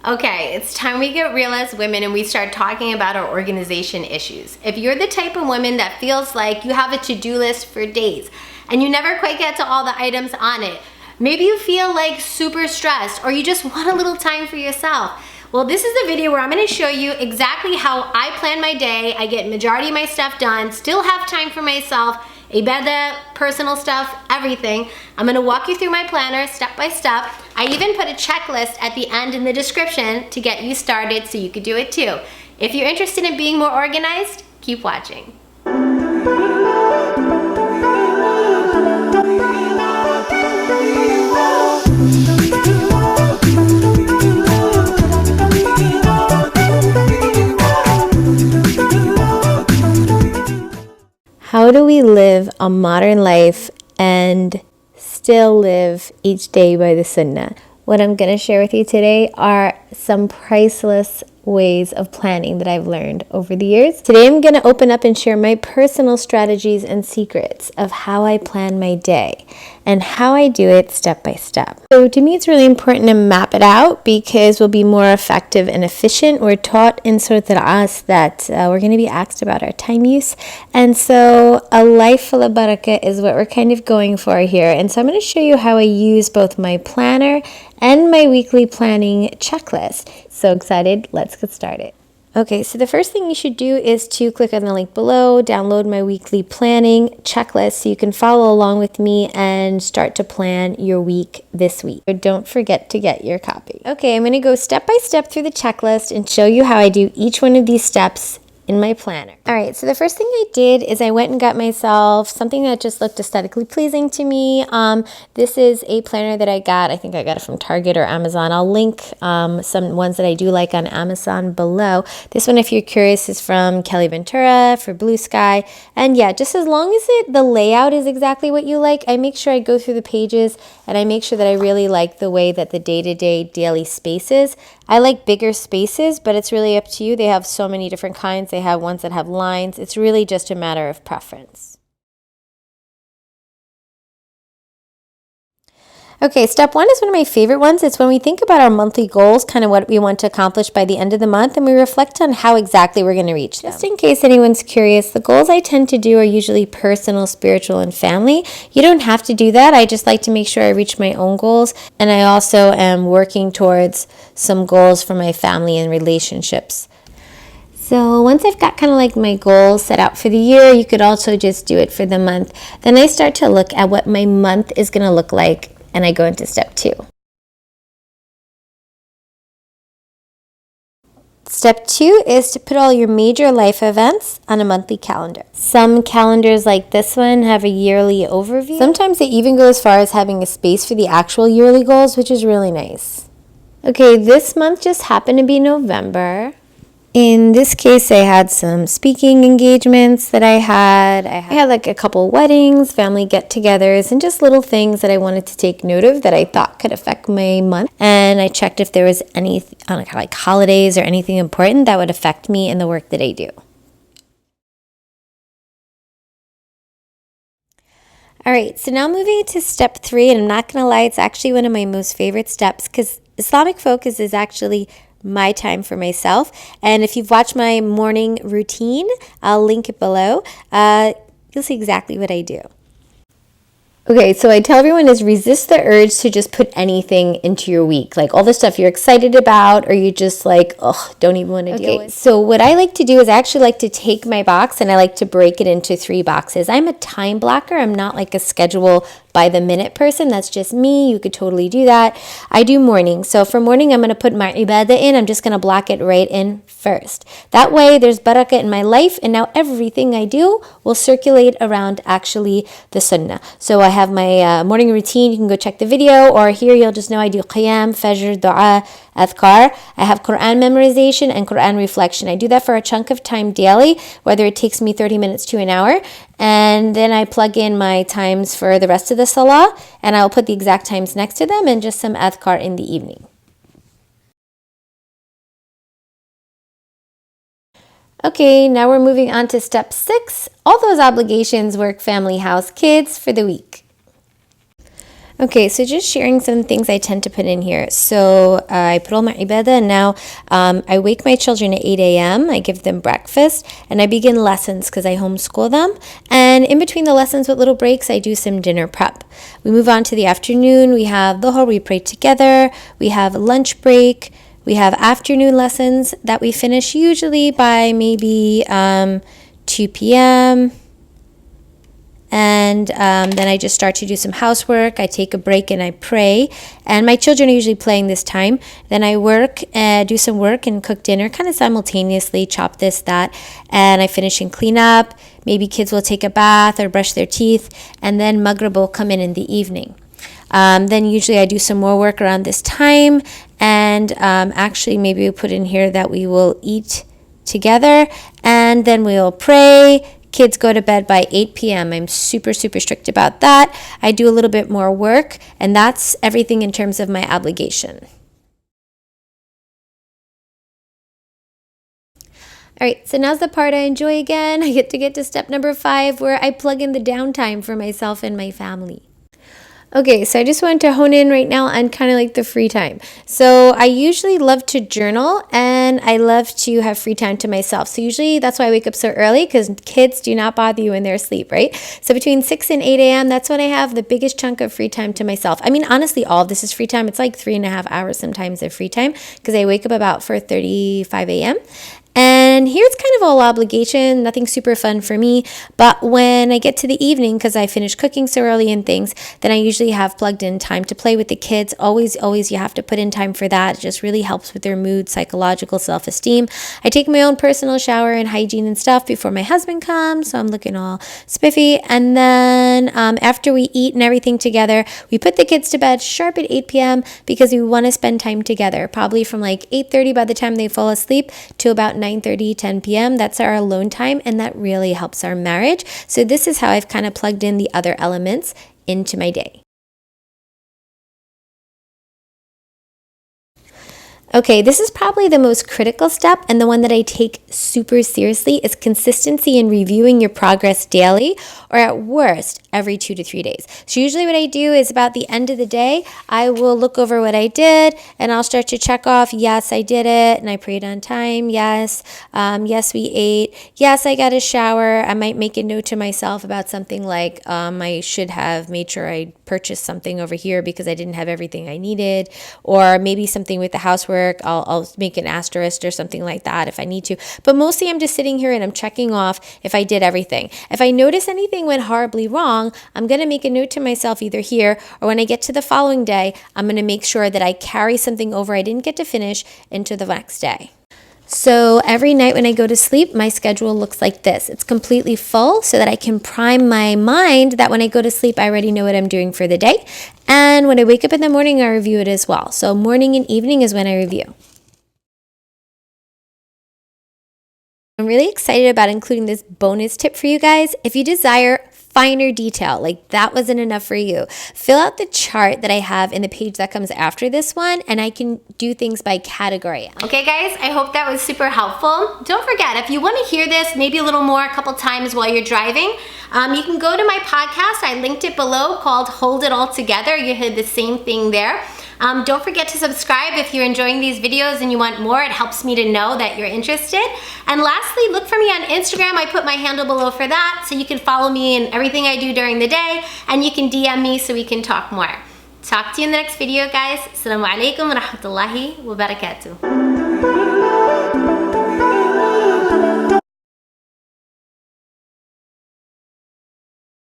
Okay, it's time we get real as women and we start talking about our organization issues. If you're the type of woman that feels like you have a to-do list for days and you never quite get to all the items on it, maybe you feel like super stressed or you just want a little time for yourself. Well, this is the video where I'm gonna show you exactly how I plan my day. I get majority of my stuff done, still have time for myself, ibadah, personal stuff, everything. I'm gonna walk you through my planner step by step. I even put a checklist at the end in the description to get you started so you could do it too. If you're interested in being more organized, keep watching. How do we live a modern life and still live each day by the Sunnah? What I'm going to share with you today are some priceless ways of planning that I've learned over the years. Today I'm going to open up and share my personal strategies and secrets of how I plan my day and how I do it step by step. So to me it's really important to map it out because we'll be more effective and efficient. We're taught in Surat al-As that we're going to be asked about our time use, and so a life full of barakah is what we're kind of going for here. And so I'm going to show you how I use both my planner and my weekly planning checklist. So excited, let's get started. Okay, so the first thing you should do is to click on the link below, download my weekly planning checklist so you can follow along with me and start to plan your week this week. So don't forget to get your copy. Okay, I'm going to go step by step through the checklist and show you how I do each one of these steps in my planner. All right, so the first thing I did is I went and got myself something that just looked aesthetically pleasing to me. This is a planner that I think I got it from Target or Amazon. I'll link some ones that I do like on Amazon below. This one, if you're curious, is from Kelly Ventura for Blue Sky. And yeah, just as long as the layout is exactly what you like, I make sure I go through the pages and I make sure that I really like the way that the day-to-day daily spaces. I like bigger spaces, but it's really up to you. They have so many different kinds. They have ones that have lines. It's really just a matter of preference. Okay, step one is one of my favorite ones. It's when we think about our monthly goals, kind of what we want to accomplish by the end of the month, and we reflect on how exactly we're going to reach them. Just in case anyone's curious, the goals I tend to do are usually personal, spiritual, and family. You don't have to do that. I just like to make sure I reach my own goals, and I also am working towards some goals for my family and relationships. So once I've got kind of like my goals set out for the year, you could also just do it for the month. Then I start to look at what my month is going to look like, and I go into step two. Step two is to put all your major life events on a monthly calendar. Some calendars like this one have a yearly overview. Sometimes they even go as far as having a space for the actual yearly goals, which is really nice. Okay, this month just happened to be November. In this case, I had some speaking engagements that I had like a couple weddings, family get-togethers, and just little things that I wanted to take note of that I thought could affect my month. And I checked if there was any like holidays or anything important that would affect me in the work that I do. All right, so now moving to step three, and I'm not going to lie, it's actually one of my most favorite steps because Islamic focus is actually my time for myself. And if you've watched my morning routine, I'll link it below. You'll see exactly what I do. Okay, so I tell everyone is resist the urge to just put anything into your week, like all the stuff you're excited about or you just like, don't even want to deal with. So what I like to do is I actually like to take my box and I like to break it into 3 boxes. I'm a time blocker. I'm not like a schedule by the minute person. That's just me. You could totally do that. I do morning. So for morning, I'm going to put my ibadah in. I'm just going to block it right in first. That way there's barakah in my life, and now everything I do will circulate around actually the sunnah. So I have my morning routine. You can go check the video, or here you'll just know I do qiyam, fajr, dua, adhkar. I have Quran memorization and Quran reflection. I do that for a chunk of time daily, whether it takes me 30 minutes to an hour. And then I plug in my times for the rest of the salah, and I'll put the exact times next to them and just some adhkar in the evening. Okay, now we're moving on to step 6. All those obligations, work, family, house, kids for the week. Okay, so just sharing some things I tend to put in here. So I put all my ibadah, and now I wake my children at 8 a.m. I give them breakfast, and I begin lessons because I homeschool them. And in between the lessons with little breaks, I do some dinner prep. We move on to the afternoon. We have dhuhr, we pray together. We have lunch break. We have afternoon lessons that we finish usually by maybe 2 p.m., and then I just start to do some housework. I take a break and I pray. And my children are usually playing this time. Then I work, do some work and cook dinner, kind of simultaneously, chop this, that. And I finish and clean up. Maybe kids will take a bath or brush their teeth. And then Maghrib will come in the evening. Then usually I do some more work around this time. And actually maybe we put in here that we will eat together. And then we'll pray. Kids go to bed by 8 p.m. I'm super, super strict about that. I do a little bit more work, and that's everything in terms of my obligation. All right, so now's the part I enjoy again. I get to step number 5, where I plug in the downtime for myself and my family. Okay, so I just wanted to hone in right now on kind of like the free time. So I usually love to journal, and I love to have free time to myself. So usually that's why I wake up so early, because kids do not bother you in their sleep, right? So between 6 and 8 a.m., that's when I have the biggest chunk of free time to myself. I mean, honestly, all of this is free time. It's like 3.5 hours sometimes of free time, because I wake up about 4:35 a.m. And here it's kind of all obligation, nothing super fun for me. But when I get to the evening, because I finish cooking so early and things, then I usually have plugged in time to play with the kids. Always, you have to put in time for that. It just really helps with their mood, psychological self-esteem. I take my own personal shower and hygiene and stuff before my husband comes, so I'm looking all spiffy. And then after we eat and everything together, we put the kids to bed sharp at 8 p.m. because we want to spend time together, probably from like 8:30 by the time they fall asleep to about 9:30, 10 p.m. That's our alone time, and that really helps our marriage. So this is how I've kind of plugged in the other elements into my day. Okay, this is probably the most critical step, and the one that I take super seriously is consistency in reviewing your progress daily, or at worst, every 2 to 3 days. So usually what I do is about the end of the day, I will look over what I did, and I'll start to check off, yes, I did it, and I prayed on time, yes, yes, we ate, yes, I got a shower. I might make a note to myself about something like I should have made sure I purchased something over here because I didn't have everything I needed, or maybe something with the housework. I'll make an asterisk or something like that if I need to. But mostly I'm just sitting here and I'm checking off if I did everything. If I notice anything went horribly wrong, I'm going to make a note to myself either here or when I get to the following day, I'm going to make sure that I carry something over I didn't get to finish into the next day. So every night when I go to sleep, my schedule looks like this. It's completely full so that I can prime my mind that when I go to sleep, I already know what I'm doing for the day. And when I wake up in the morning, I review it as well. So morning and evening is when I review. I'm really excited about including this bonus tip for you guys. If you desire finer detail, like that wasn't enough for you, fill out the chart that I have in the page that comes after this one, and I can do things by category. Okay guys, I hope that was super helpful. Don't forget, if you want to hear this maybe a little more a couple times while you're driving, you can go to my podcast. I linked it below, called Hold It All Together. You heard the same thing there. Don't forget to subscribe if you're enjoying these videos and you want more. It helps me to know that you're interested. And lastly, look for me on Instagram. I put my handle below for that, so you can follow me in everything I do during the day, and you can DM me so we can talk more. Talk to you in the next video, guys. Assalamu alaikum wa rahmatullahi wa barakatuh.